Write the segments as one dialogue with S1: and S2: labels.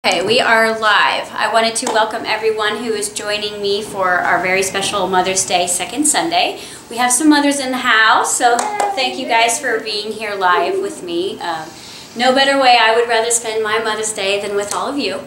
S1: Okay, we are live. I wanted to welcome everyone who is joining me for our very special Mother's Day second Sunday. We have some mothers in the house, so thank you guys for being here live with me. No better way I would rather spend my Mother's Day than with all of you.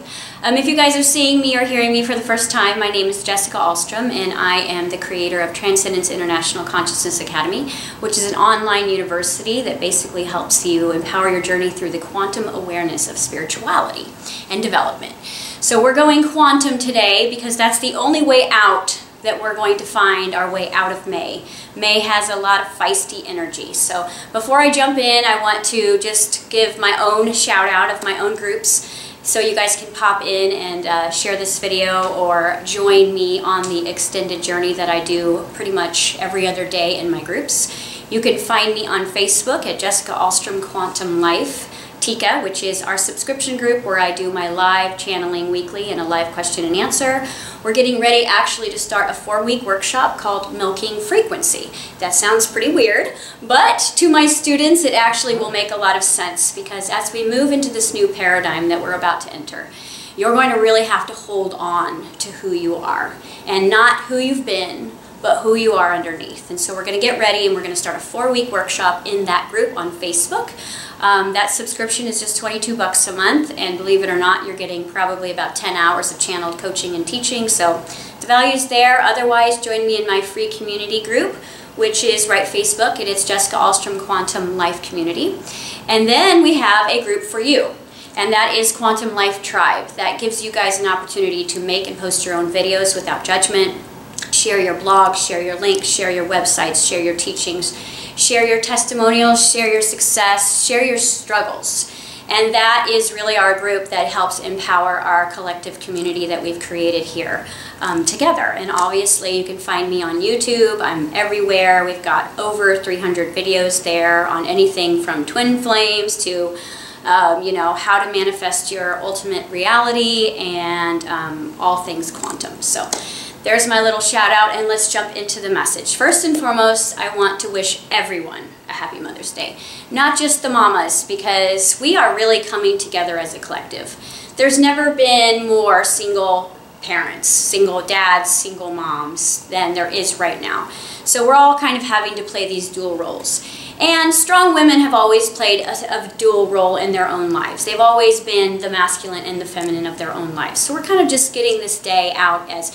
S1: If you guys are seeing me or hearing me for the first time, my name is Jessica Alstrom, and I am the creator of Transcendence International Consciousness Academy, which is an online university that basically helps you empower your journey through the quantum awareness of spirituality and development. So we're going quantum today because that's the only way out that we're going to find our way out of May. May has a lot of feisty energy. So before I jump in, I want to just give my own shout out of my own groups so you guys can pop in and share this video or join me on the extended journey that I do pretty much every other day in my groups. You can find me on Facebook at Jessica Alstrom Quantum Life. Tika, which is our subscription group where I do my live channeling weekly and a live question and answer. We're getting ready actually to start a 4-week workshop called Milking Frequency. That sounds pretty weird, but to my students it actually will make a lot of sense because as we move into this new paradigm that we're about to enter, you're going to really have to hold on to who you are and not who you've been, but who you are underneath. And so we're going to get ready and we're going to start a 4-week workshop in that group on Facebook. That subscription is just $22 a month, and believe it or not, you're getting probably about 10 hours of channeled coaching and teaching, so the value's there. Otherwise, join me in my free community group, which is right Facebook. It is Jessica Alstrom Quantum Life Community. And then we have a group for you, and that is Quantum Life Tribe. That gives you guys an opportunity to make and post your own videos without judgment, share your blog, share your links, share your websites, share your teachings, share your testimonials, share your success, share your struggles. And that is really our group that helps empower our collective community that we've created here together. And obviously you can find me on YouTube. I'm everywhere. We've got over 300 videos there on anything from twin flames to you know, how to manifest your ultimate reality and all things quantum. So there's my little shout out, and let's jump into the message. First and foremost, I want to wish everyone a happy Mother's Day. Not just the mamas, because we are really coming together as a collective. There's never been more single parents, single dads, single moms than there is right now. So we're all kind of having to play these dual roles. And strong women have always played a dual role in their own lives. They've always been the masculine and the feminine of their own lives. So we're kind of just getting this day out as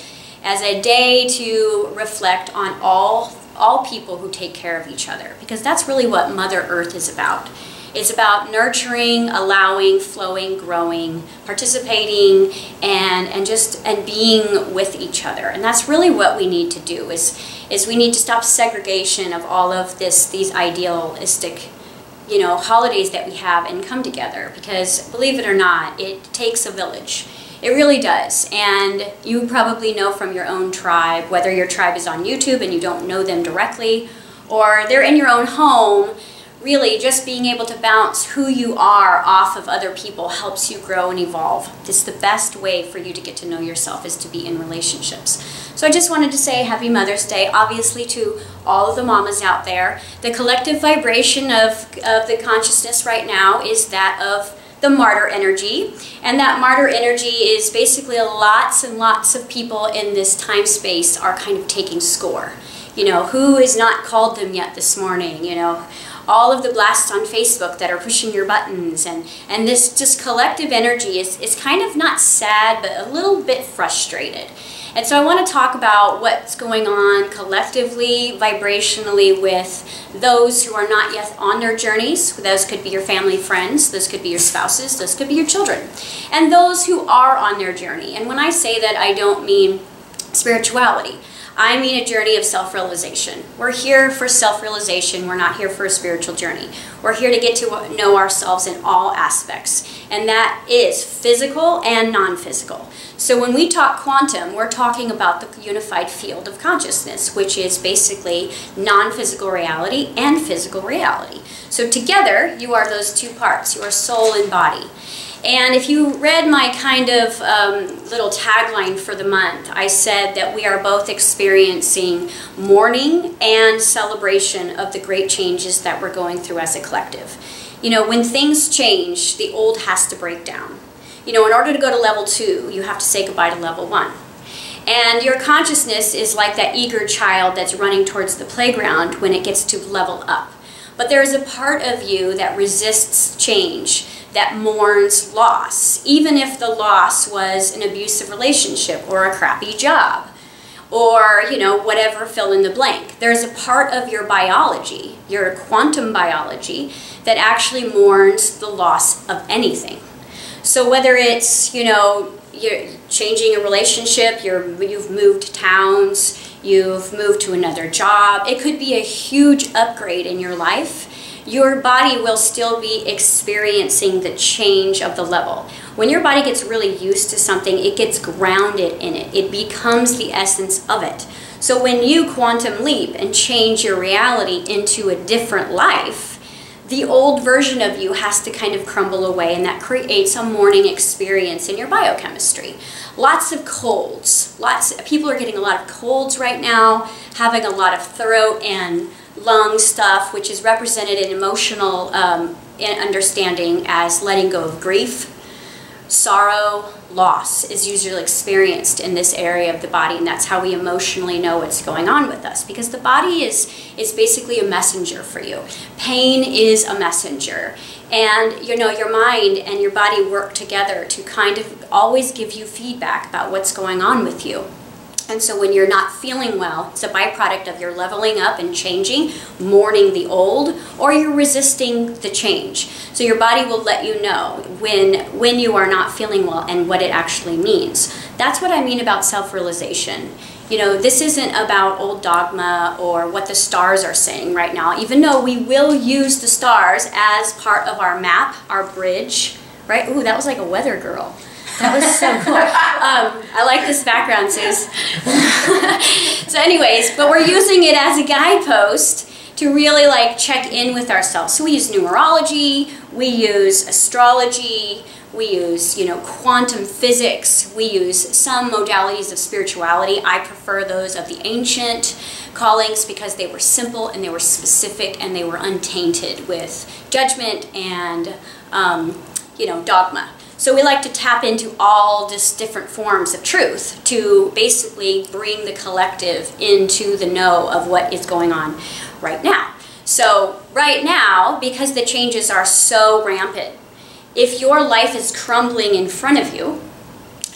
S1: a day to reflect on all people who take care of each other, because that's really what Mother Earth is about. It's about nurturing, allowing, flowing, growing, participating, and being with each other. And that's really what we need to do is we need to stop segregation of all of these idealistic, you know, holidays that we have and come together, because believe it or not, it takes a village. It really does, and you probably know from your own tribe, whether your tribe is on YouTube and you don't know them directly, or they're in your own home, really just being able to bounce who you are off of other people helps you grow and evolve. It's the best way for you to get to know yourself is to be in relationships. So I just wanted to say Happy Mother's Day, obviously, to all of the mamas out there. The collective vibration of the consciousness right now is that of the martyr energy, and that martyr energy is basically lots and lots of people in this time space are kind of taking score. You know, who has not called them yet this morning? You know, all of the blasts on Facebook that are pushing your buttons, and this just collective energy is kind of not sad, but a little bit frustrated. And so I want to talk about what's going on collectively, vibrationally with those who are not yet on their journeys. Those could be your family, friends, those could be your spouses, those could be your children, and those who are on their journey. And when I say that, I don't mean spirituality. I mean a journey of self-realization. We're here for self-realization. We're not here for a spiritual journey. We're here to get to know ourselves in all aspects, and that is physical and non-physical. So when we talk quantum, we're talking about the unified field of consciousness, which is basically non-physical reality and physical reality. So together, you are those two parts. You are soul and body. And if you read my kind of little tagline for the month, I said that we are both experiencing mourning and celebration of the great changes that we're going through as a collective. You know, when things change, the old has to break down. in order to go to level 2, you have to say goodbye to level 1. And your consciousness is like that eager child that's running towards the playground when it gets to level up. But there is a part of you that resists change, that mourns loss, even if the loss was an abusive relationship or a crappy job, or, whatever, fill in the blank. There's a part of your biology, your quantum biology, that actually mourns the loss of anything. So whether it's, you're changing a relationship, you've moved towns, you've moved to another job, it could be a huge upgrade in your life, your body will still be experiencing the change of the level. When your body gets really used to something, it gets grounded in it. It becomes the essence of it. So when you quantum leap and change your reality into a different life, the old version of you has to kind of crumble away, and that creates a mourning experience in your biochemistry. Lots of colds. People are getting a lot of colds right now, having a lot of throat and lung stuff, which is represented in emotional understanding as letting go of grief. Sorrow, loss is usually experienced in this area of the body, and that's how we emotionally know what's going on with us, because the body is basically a messenger for you. Pain is a messenger, and your mind and your body work together to kind of always give you feedback about what's going on with you. And so when you're not feeling well, it's a byproduct of your leveling up and changing, mourning the old, or you're resisting the change. So your body will let you know when you are not feeling well and what it actually means. That's what I mean about self-realization. This isn't about old dogma or what the stars are saying right now, even though we will use the stars as part of our map, our bridge, right? Ooh, that was like a weather girl. That was so cool. I like this background, Sus. So anyways, but we're using it as a guidepost to really check in with ourselves. So we use numerology, we use astrology, we use, quantum physics, we use some modalities of spirituality. I prefer those of the ancient callings because they were simple and they were specific and they were untainted with judgment and, dogma. So we like to tap into all these different forms of truth to basically bring the collective into the know of what is going on right now. So right now, because the changes are so rampant, if your life is crumbling in front of you,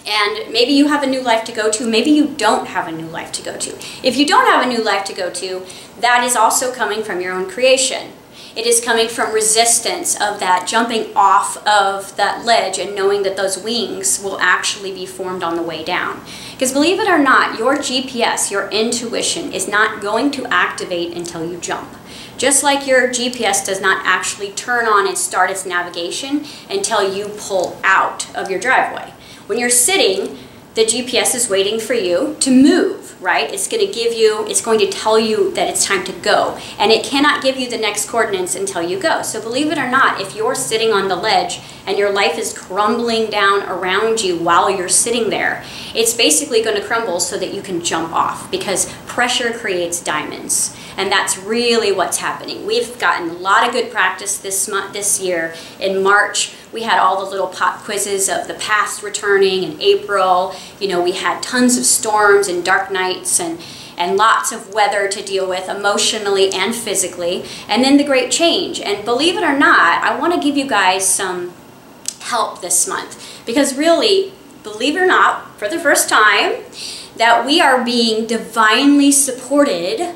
S1: and maybe you have a new life to go to, maybe you don't have a new life to go to. If you don't have a new life to go to, that is also coming from your own creation. It is coming from resistance of that jumping off of that ledge and knowing that those wings will actually be formed on the way down. Because believe it or not, your GPS, your intuition, is not going to activate until you jump. Just like your GPS does not actually turn on and start its navigation until you pull out of your driveway. When you're sitting, the GPS is waiting for you to move, right? It's going to tell you that it's time to go. And it cannot give you the next coordinates until you go. So believe it or not, if you're sitting on the ledge and your life is crumbling down around you while you're sitting there, it's basically going to crumble so that you can jump off, because pressure creates diamonds. And that's really what's happening. We've gotten a lot of good practice this year. In March, we had all the little pop quizzes of the past returning. In April, we had tons of storms and dark nights and lots of weather to deal with emotionally and physically. And then the great change. And believe it or not, I want to give you guys some help this month. Because really, believe it or not, for the first time, that we are being divinely supported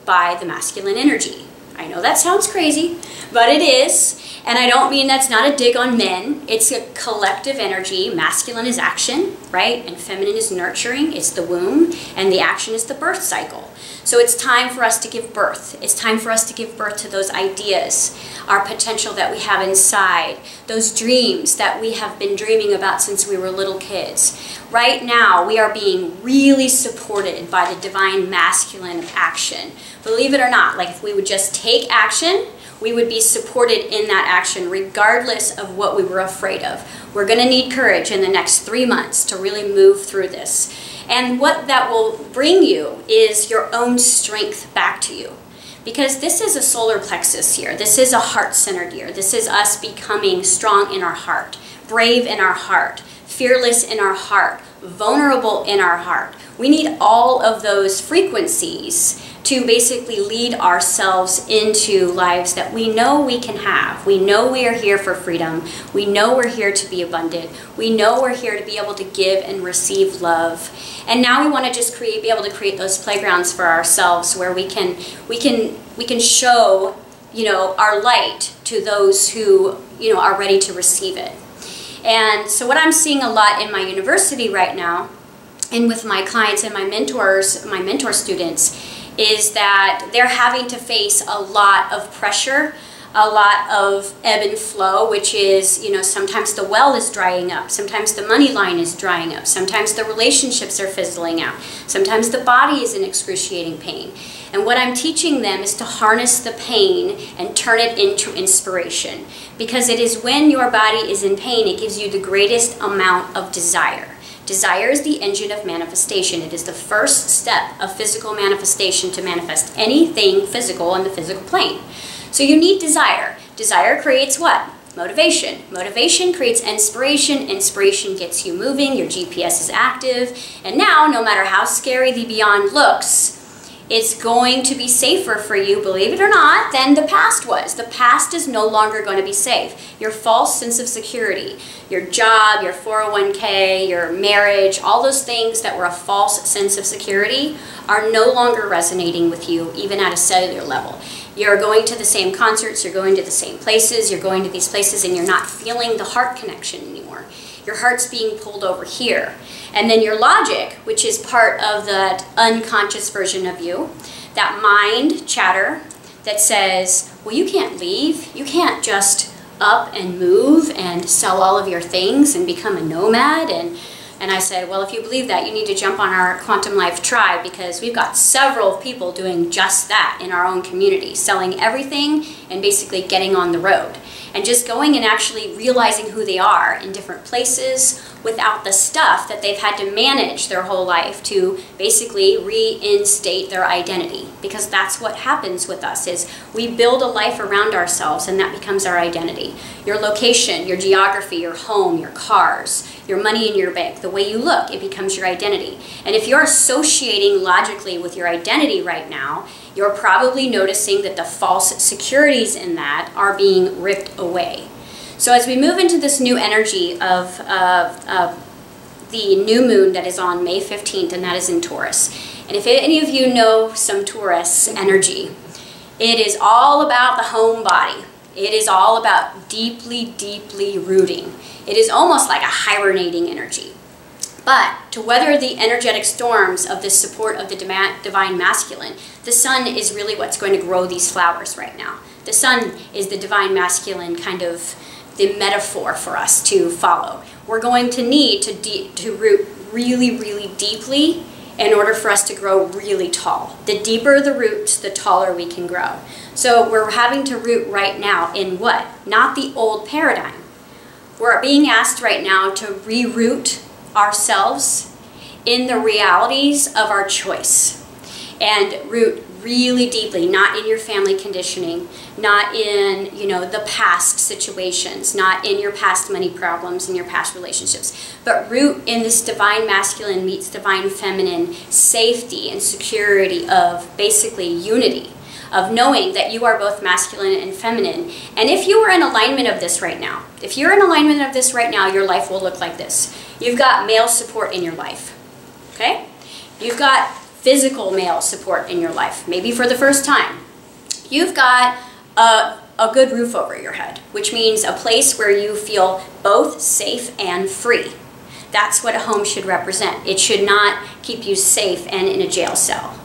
S1: by the masculine energy. I know that sounds crazy, but it is. And I don't mean that's not a dig on men. It's a collective energy. Masculine is action, right? And feminine is nurturing. It's the womb. And the action is the birth cycle. So it's time for us to give birth. It's time for us to give birth to those ideas, our potential that we have inside, those dreams that we have been dreaming about since we were little kids. Right now, we are being really supported by the divine masculine action. Believe it or not, if we would just take action, we would be supported in that action regardless of what we were afraid of. We're going to need courage in the next 3 months to really move through this. And what that will bring you is your own strength back to you. Because this is a solar plexus year. This is a heart-centered year. This is us becoming strong in our heart. brave in our heart, fearless in our heart, vulnerable in our heart. We need all of those frequencies to basically lead ourselves into lives that we know we can have. We know we are here for freedom. We know we're here to be abundant. We know we're here to be able to give and receive love. And now we want to just be able to create those playgrounds for ourselves where we can show, our light to those who, are ready to receive it. And so what I'm seeing a lot in my university right now, and with my clients and my mentor students, is that they're having to face a lot of pressure, a lot of ebb and flow, which is, sometimes the well is drying up, sometimes the money line is drying up, sometimes the relationships are fizzling out, sometimes the body is in excruciating pain. And what I'm teaching them is to harness the pain and turn it into inspiration. Because it is when your body is in pain, it gives you the greatest amount of desire. Desire is the engine of manifestation. It is the first step of physical manifestation to manifest anything physical on the physical plane. So you need desire. Desire creates what? Motivation. Motivation creates inspiration. Inspiration gets you moving. Your GPS is active. And now, no matter how scary the beyond looks, it's going to be safer for you, believe it or not, than the past was. The past is no longer going to be safe. Your false sense of security, your job, your 401k, your marriage, all those things that were a false sense of security are no longer resonating with you, even at a cellular level. You're going to the same concerts, you're going to the same places, you're going to these places and you're not feeling the heart connection anymore. Your heart's being pulled over here. And then your logic, which is part of that unconscious version of you, that mind chatter that says, well, you can't leave. You can't just up and move and sell all of your things and become a nomad. And I said, well, if you believe that, you need to jump on our Quantum Life tribe, because we've got several people doing just that in our own community, selling everything and basically getting on the road. And just going and actually realizing who they are in different places without the stuff that they've had to manage their whole life to basically reinstate their identity. Because that's what happens with us, is we build a life around ourselves and that becomes our identity. Your location, your geography, your home, your cars, your money in your bank, the way you look, it becomes your identity. And if you're associating logically with your identity right now, you're probably noticing that the false securities in that are being ripped away. So as we move into this new energy of the new moon that is on May 15th, and that is in Taurus. And if any of you know some Taurus energy, it is all about the home body. It is all about deeply, deeply rooting. It is almost like a hibernating energy. But to weather the energetic storms of this support of the divine masculine, the sun is really what's going to grow these flowers right now. The sun is the divine masculine, kind of the metaphor for us to follow. We're going to need to root really, really deeply in order for us to grow really tall. The deeper the roots, the taller we can grow. So we're having to root right now in what? Not the old paradigm. We're being asked right now to reroot ourselves in the realities of our choice, and root really deeply, not in your family conditioning, not in, the past situations, not in your past money problems and your past relationships, but root in this divine masculine meets divine feminine safety and security of basically unity, of knowing that you are both masculine and feminine. And if you are in alignment of this right now, your life will look like this. You've got male support in your life, okay? You've got physical male support in your life, maybe for the first time. You've got a good roof over your head, which means a place where you feel both safe and free. That's what a home should represent. It should not keep you safe and in a jail cell.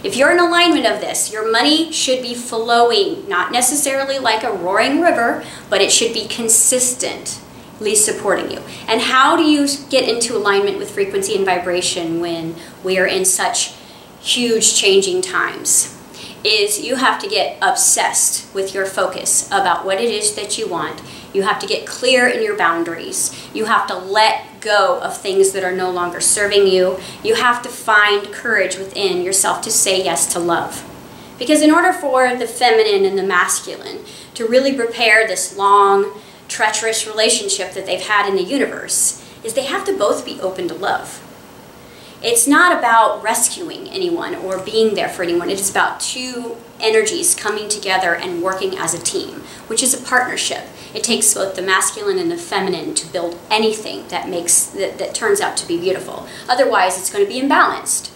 S1: If you're in alignment of this, your money should be flowing, not necessarily like a roaring river, but it should be consistently supporting you. And how do you get into alignment with frequency and vibration when we are in such huge changing times? Is you have to get obsessed with your focus about what it is that you want. You have to get clear in your boundaries. You have to let go of things that are no longer serving you. You have to find courage within yourself to say yes to love. Because in order for the feminine and the masculine to really prepare this long treacherous relationship that they've had in the universe is they have to both be open to love. It's not about rescuing anyone or being there for anyone. It is about two energies coming together and working as a team, which is a partnership. It takes both the masculine and the feminine to build anything that turns out to be beautiful. Otherwise, it's going to be imbalanced.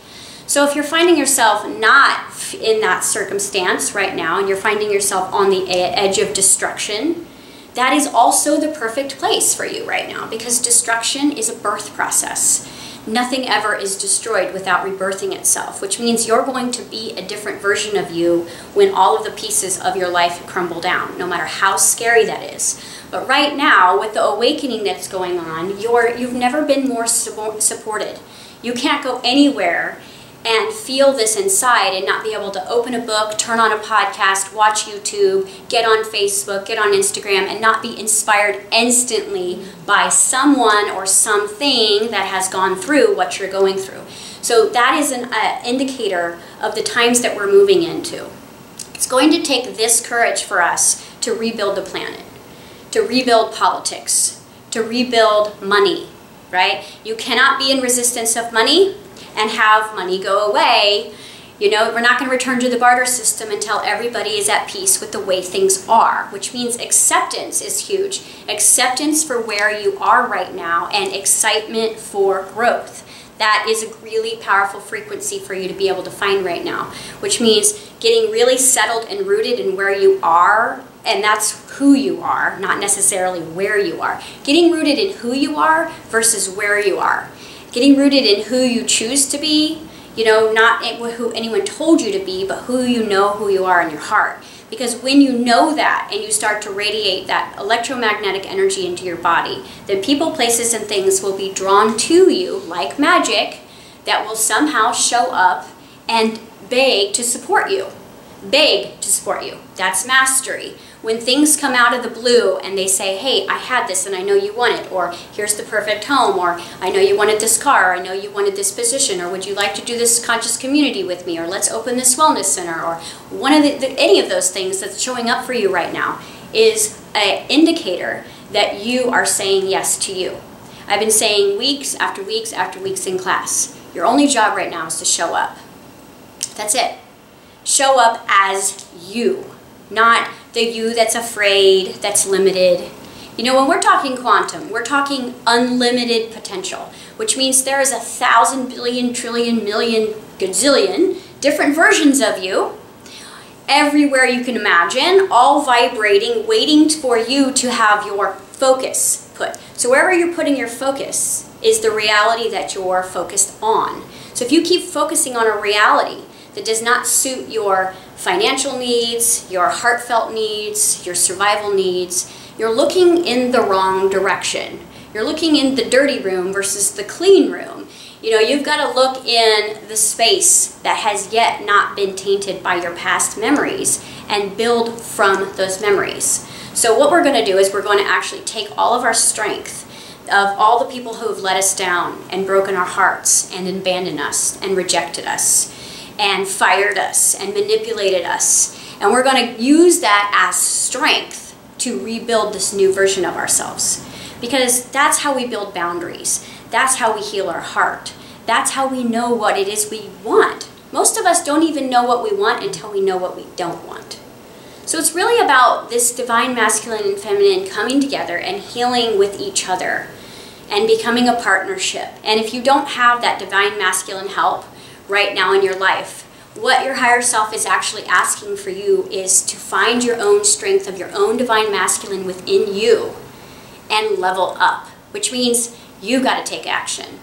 S1: So if you're finding yourself not in that circumstance right now, and you're finding yourself on the edge of destruction, that is also the perfect place for you right now, because destruction is a birth process. Nothing ever is destroyed without rebirthing itself, which means you're going to be a different version of you when all of the pieces of your life crumble down, no matter how scary that is. But right now, with the awakening that's going on, you've never been more supported. You can't go anywhere and feel this inside and not be able to open a book, turn on a podcast, watch YouTube, get on Facebook, get on Instagram, and not be inspired instantly by someone or something that has gone through what you're going through. So that is an indicator of the times that we're moving into. It's going to take this courage for us to rebuild the planet, to rebuild politics, to rebuild money, right? You cannot be in resistance of money and have money go away. You know, we're not going to return to the barter system until everybody is at peace with the way things are, which means acceptance is huge. Acceptance for where you are right now and excitement for growth. That is a really powerful frequency for you to be able to find right now, which means getting really settled and rooted in where you are, and that's who you are, not necessarily where you are. Getting rooted in who you are versus where you are. Getting rooted in who you choose to be, you know, not who anyone told you to be, but who you know who you are in your heart. Because when you know that and you start to radiate that electromagnetic energy into your body, then people, places, and things will be drawn to you like magic that will somehow show up and beg to support you. Beg to support you. That's mastery. When things come out of the blue and they say, hey, I had this and I know you want it, or here's the perfect home, or I know you wanted this car, or I know you wanted this position, or would you like to do this conscious community with me, or let's open this wellness center, or one of any of those things that's showing up for you right now is an indicator that you are saying yes to you. I've been saying weeks after weeks after weeks in class, your only job right now is to show up. That's it. Show up as you, not the you that's afraid, that's limited. You know, when we're talking quantum, we're talking unlimited potential, which means there is 1,000 billion, trillion, million, gazillion different versions of you everywhere you can imagine, all vibrating, waiting for you to have your focus put. So wherever you're putting your focus is the reality that you're focused on. So if you keep focusing on a reality that does not suit your financial needs, your heartfelt needs, your survival needs, you're looking in the wrong direction. You're looking in the dirty room versus the clean room. You know, you've got to look in the space that has yet not been tainted by your past memories and build from those memories. So what we're going to do is we're going to actually take all of our strength of all the people who have let us down and broken our hearts and abandoned us and rejected us and fired us and manipulated us. And we're going to use that as strength to rebuild this new version of ourselves. Because that's how we build boundaries. That's how we heal our heart. That's how we know what it is we want. Most of us don't even know what we want until we know what we don't want. So it's really about this divine masculine and feminine coming together and healing with each other and becoming a partnership. And if you don't have that divine masculine help right now in your life, what your higher self is actually asking for you is to find your own strength of your own divine masculine within you and level up, which means you got to take action.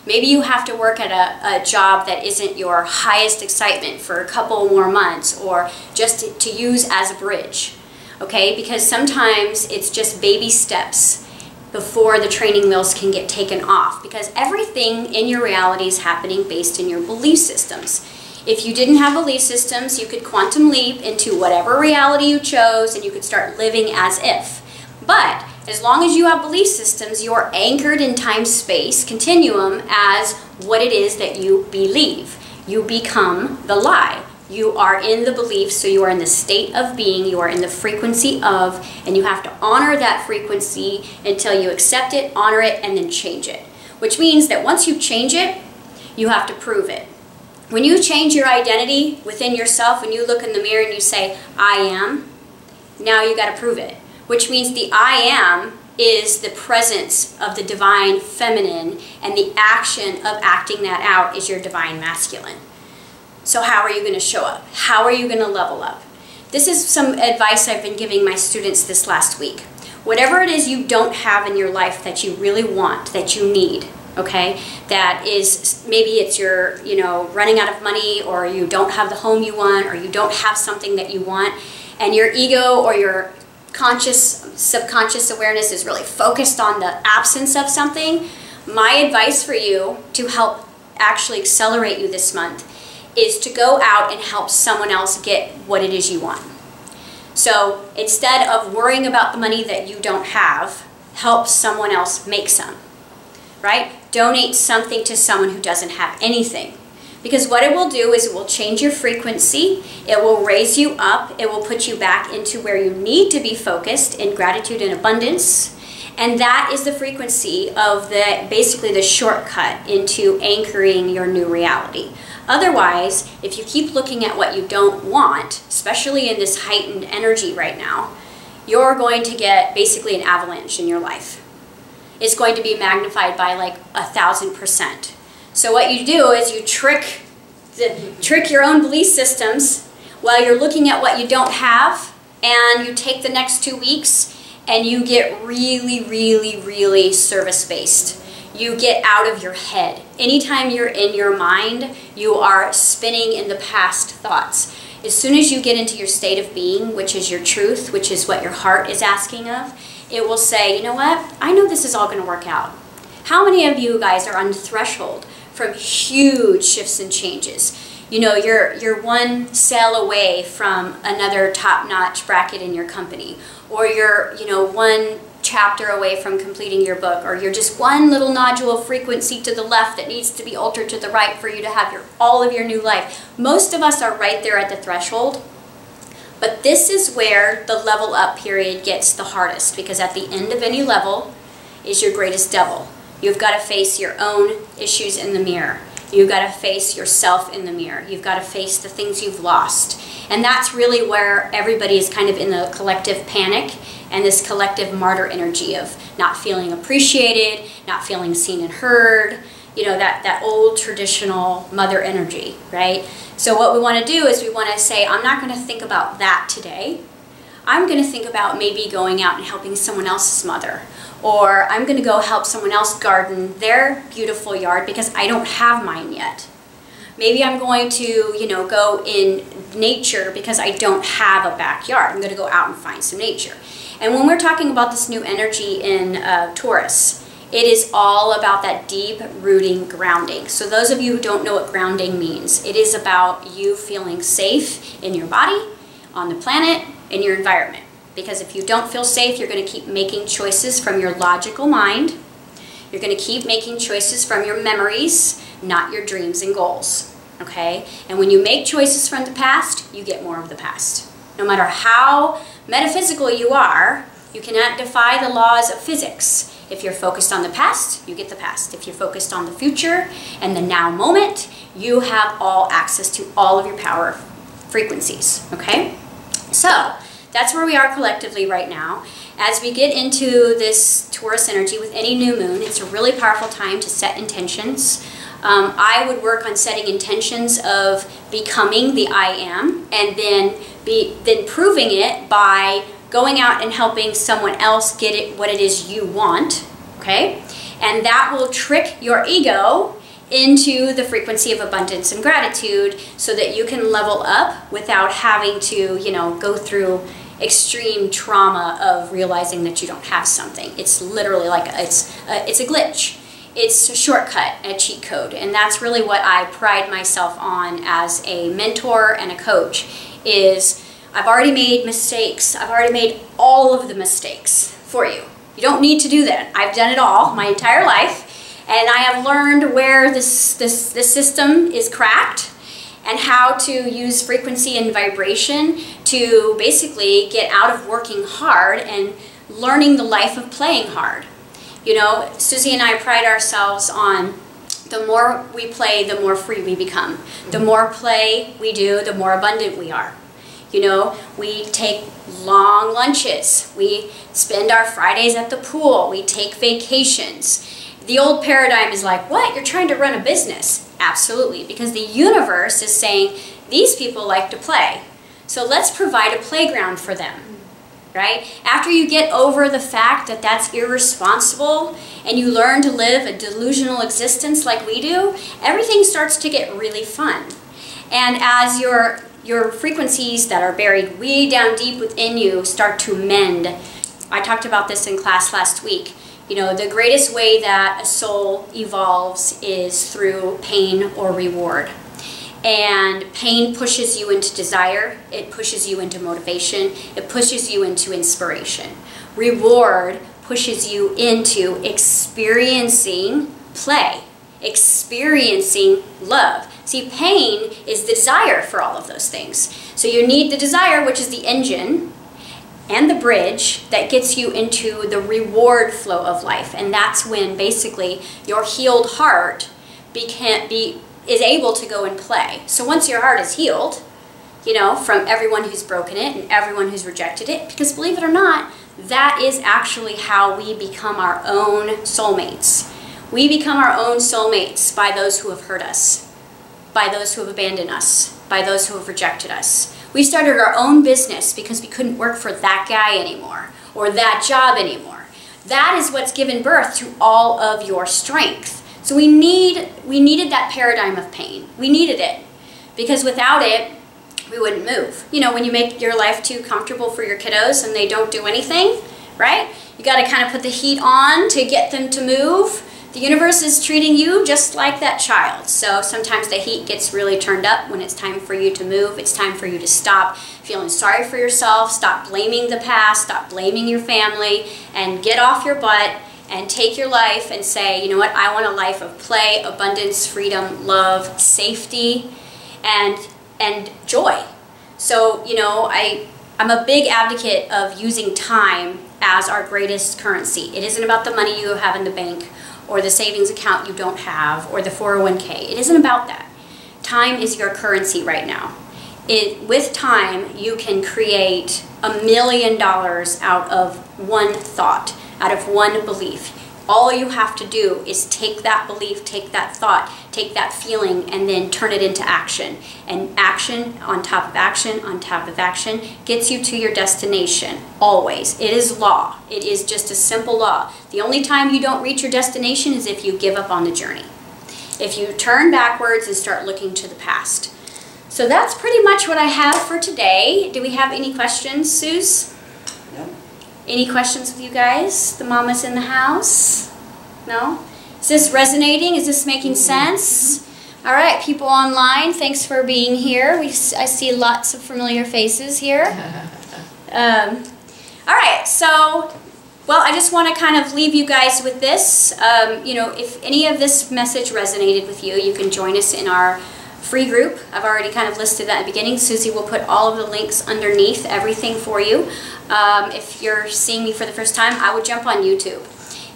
S1: Maybe you have to work at a job that isn't your highest excitement for a couple more months, or just to use as a bridge, okay? Because sometimes it's just baby steps before the training wheels can get taken off, because everything in your reality is happening based in your belief systems. If you didn't have belief systems, you could quantum leap into whatever reality you chose and you could start living as if. But as long as you have belief systems, you're anchored in time-space continuum as what it is that you believe. You become the lie. You are in the belief, so you are in the state of being, you are in the frequency of, and you have to honor that frequency until you accept it, honor it, and then change it. Which means that once you change it, you have to prove it. When you change your identity within yourself, when you look in the mirror and you say, I am, now you got to prove it. Which means the I am is the presence of the divine feminine, and the action of acting that out is your divine masculine. So how are you going to show up? How are you going to level up? This is some advice I've been giving my students this last week. Whatever it is you don't have in your life that you really want, that you need, okay, that is, maybe it's your, running out of money, or you don't have the home you want, or you don't have something that you want, and your ego or your subconscious awareness is really focused on the absence of something. My advice for you to help actually accelerate you this month is to go out and help someone else get what it is you want. So instead of worrying about the money that you don't have, help someone else make some, right? Donate something to someone who doesn't have anything. Because what it will do is it will change your frequency, it will raise you up, it will put you back into where you need to be focused in gratitude and abundance. And that is the frequency of basically the shortcut into anchoring your new reality. Otherwise, if you keep looking at what you don't want, especially in this heightened energy right now, you're going to get basically an avalanche in your life. It's going to be magnified by like 1,000%. So what you do is you trick your own belief systems while you're looking at what you don't have, and you take the next 2 weeks and you get really, really, really service-based. You get out of your head. Anytime you're in your mind, you are spinning in the past thoughts. As soon as you get into your state of being, which is your truth, which is what your heart is asking of, it will say, you know what? I know this is all going to work out. How many of you guys are on the threshold from huge shifts and changes? You're one sale away from another top-notch bracket in your company, or you're, one chapter away from completing your book, or you're just one little nodule of frequency to the left that needs to be altered to the right for you to have all of your new life. Most of us are right there at the threshold, but this is where the level up period gets the hardest, because at the end of any level is your greatest devil. You've got to face your own issues in the mirror. You've got to face yourself in the mirror. You've got to face the things you've lost. And that's really where everybody is kind of in the collective panic and this collective martyr energy of not feeling appreciated, not feeling seen and heard, that old traditional mother energy, right? So what we want to do is we want to say, I'm not going to think about that today. I'm going to think about maybe going out and helping someone else's mother. Or I'm going to go help someone else garden their beautiful yard because I don't have mine yet. Maybe I'm going to, go in nature because I don't have a backyard. I'm going to go out and find some nature. And when we're talking about this new energy in Taurus, it is all about that deep rooting grounding. So those of you who don't know what grounding means, it is about you feeling safe in your body, on the planet, in your environment. Because if you don't feel safe, you're going to keep making choices from your logical mind. You're going to keep making choices from your memories, not your dreams and goals. Okay? And when you make choices from the past, you get more of the past. No matter how metaphysical you are, you cannot defy the laws of physics. If you're focused on the past, you get the past. If you're focused on the future and the now moment, you have all access to all of your power frequencies. Okay? So that's where we are collectively right now. As we get into this Taurus energy with any new moon, it's a really powerful time to set intentions. I would work on setting intentions of becoming the I am, and then proving it by going out and helping someone else get it what it is you want, okay? And that will trick your ego into the frequency of abundance and gratitude so that you can level up without having to, go through extreme trauma of realizing that you don't have something. It's literally like it's a glitch. It's a shortcut, a cheat code, and that's really what I pride myself on as a mentor and a coach. Is I've already made mistakes. I've already made all of the mistakes for you. You don't need to do that. I've done it all my entire life, and I have learned where this system is cracked, and how to use frequency and vibration to basically get out of working hard and learning the life of playing hard. You know, Susie and I pride ourselves on the more we play, the more free we become. The more play we do, the more abundant we are. You know, we take long lunches. We spend our Fridays at the pool. We take vacations. The old paradigm is like, what? You're trying to run a business. Absolutely, because the universe is saying, these people like to play. So let's provide a playground for them, right? After you get over the fact that that's irresponsible and you learn to live a delusional existence like we do, everything starts to get really fun. And as your frequencies that are buried way down deep within you start to mend. I talked about this in class last week. You know, the greatest way that a soul evolves is through pain or reward. And pain pushes you into desire, it pushes you into motivation, it pushes you into inspiration. Reward pushes you into experiencing play, experiencing love. See, pain is the desire for all of those things. So you need the desire, which is the engine, and the bridge that gets you into the reward flow of life. And that's when basically your healed heart is able to go and play. So once your heart is healed, you know, from everyone who's broken it and everyone who's rejected it, because believe it or not, that is actually how we become our own soulmates. We become our own soulmates by those who have hurt us, by those who have abandoned us, by those who have rejected us. We started our own business because we couldn't work for that guy anymore or that job anymore. That is what's given birth to all of your strength. So we needed that paradigm of pain. We needed it because without it, we wouldn't move. You know, when you make your life too comfortable for your kiddos and they don't do anything, right? You got to kind of put the heat on to get them to move. The universe is treating you just like that child. So sometimes the heat gets really turned up when it's time for you to move. It's time for you to stop feeling sorry for yourself, stop blaming the past, stop blaming your family, and get off your butt and take your life and say, you know what, I want a life of play, abundance, freedom, love, safety, and joy. So, you know, I'm a big advocate of using time as our greatest currency. It isn't about the money you have in the bank or the savings account you don't have or the 401k. It isn't about that. Time is your currency right now. With time, you can create $1 million out of one thought, out of one belief. All you have to do is take that belief, take that thought, take that feeling, and then turn it into action. And action on top of action on top of action gets you to your destination, always. It is law. It is just a simple law. The only time you don't reach your destination is if you give up on the journey. If you turn backwards and start looking to the past. So that's pretty much what I have for today. Do we have any questions, Suze?
S2: No.
S1: Any questions with you guys? The mamas in the house? No? Is this resonating? Is this making sense? All right, people online, thanks for being here. I see lots of familiar faces here. All right, so, well, I just want to kind of leave you guys with this. You know, if any of this message resonated with you, you can join us in our free group. I've already kind of listed that at the beginning. Susie will put all of the links underneath everything for you. If you're seeing me for the first time, I would jump on YouTube.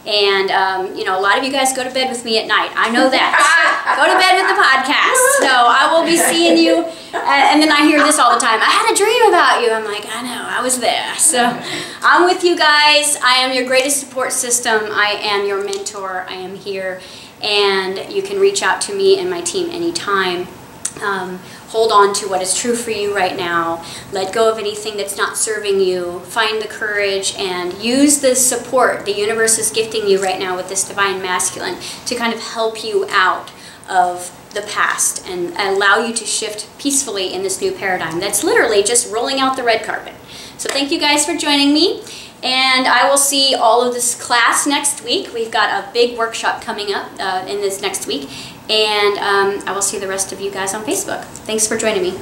S1: And, you know, a lot of you guys go to bed with me at night. I know that. Go to bed with the podcast. So I will be seeing you. And then I hear this all the time. I had a dream about you. I'm like, I know, I was there. So I'm with you guys. I am your greatest support system. I am your mentor. I am here. And you can reach out to me and my team anytime. Hold on to what is true for you right now. Let go of anything that's not serving you. Find the courage and use the support the universe is gifting you right now with this divine masculine to kind of help you out of the past and allow you to shift peacefully in this new paradigm that's literally just rolling out the red carpet. So thank you guys for joining me. And I will see all of this class next week. We've got a big workshop coming up in this next week. And I will see the rest of you guys on Facebook. Thanks for joining me.